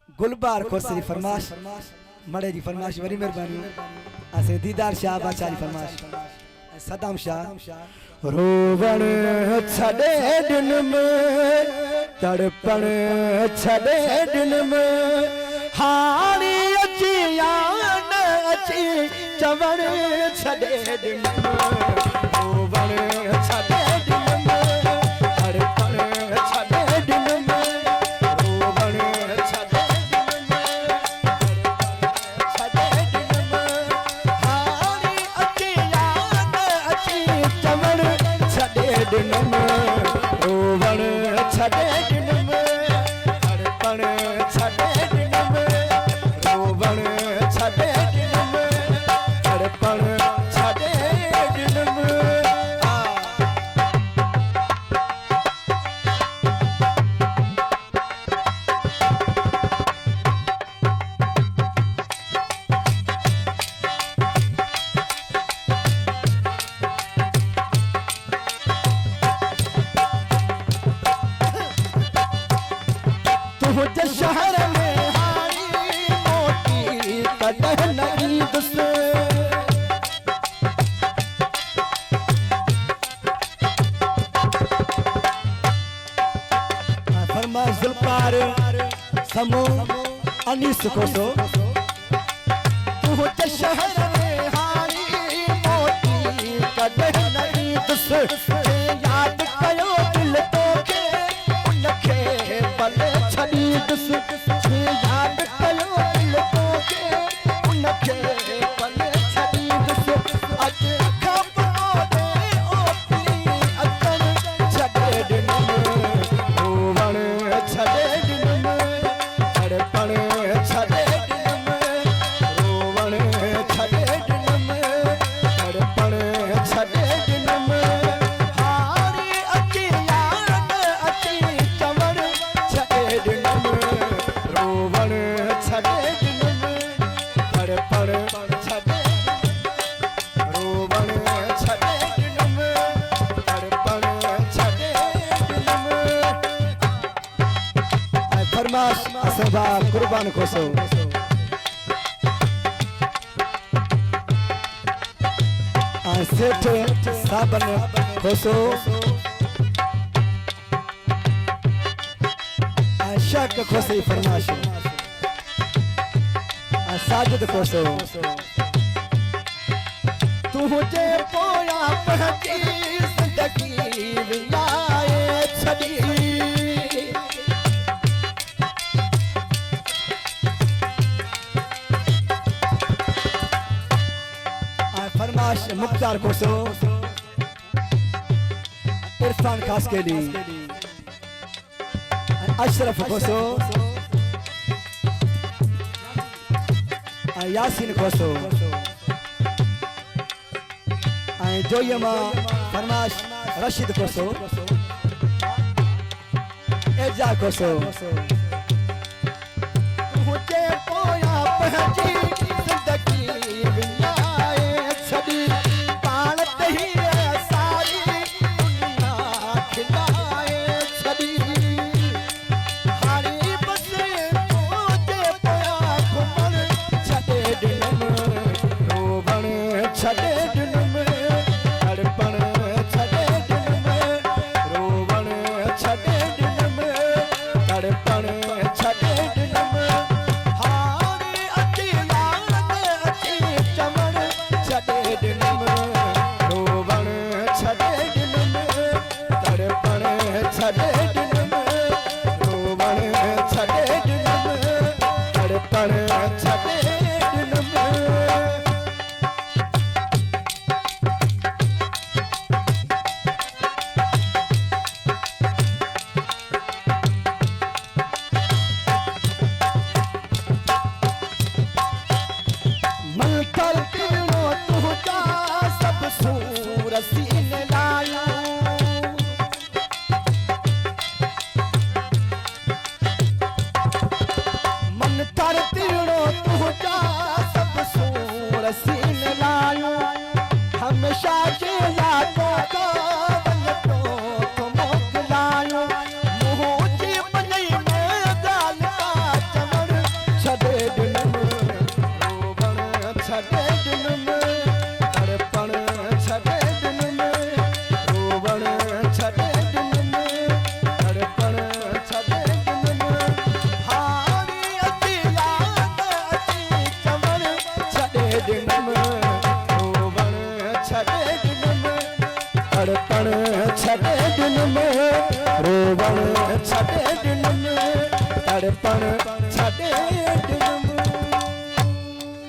गुलबार खोसरी फरमाश मड़े जी फरमाश worry मेहरबानी असे दीदार शाह बादशाह जी फरमाश सदाम शाह रोवण छड़े दिन में तड़पण छड़े दिन में हारी अची यान अची चवण छड़े दिन में रोवण छड़े दिन में तड़पण छड़े दिन में दिन में रोवण छड़े दिन में तड़पण छड़े दिन में रोवण छड़े दिन में तड़पण छड़े दिन में मुझे शहर में हारी मोटी कदह नहीं दुसे फरमाए जुल्फकार समो अनीस कोसो मुझे शहर में हारी मोटी कदह नहीं दुसे याद कयो दिल तो के उनके पले छड़ी दुस याद कयो दिल तो के उनके पले छड़ी दुस अज खपो दे ओपली अकन छड़े दिन में रोवण छड़े दिन में तड़पण छड़े दिन में रोवण छड़े दिन में तड़पण छड़े दिन में हारी अची याद अची चवण छड़े दिन में रोवण छड़े दिन में तड़पण छड़े रोवण छड़े दिन में तड़पण छड़े दिन में फरमाश असबा कुर्बान खोसो सेठ साबन खोसो शक खोसे फरमाश साजिद खोसो तुझे पोया पहकी जिंदगी विलाए छड़ी फरमाश मुख्तार खोसो इरफान खास के लिए अशरफ खोसो यासीन खोसो जोयमा फरमाश रशीद खोसो एजा खोसो मुझे पोया पहची जिंदगी विलाए छड़ी पालत ही सारी दुनिया खिलाए छड़ी हारी बस मुझे पोया घुमण छड़े दिन में रोवण छड़े दिन में तड़पण छड़े दिन में रोवण छड़े दिन में तड़पण छड़े दिन में हारी अची तड़पण छड़े दिल में रोवण छड़े दिल में तड़पण छड़े दिल में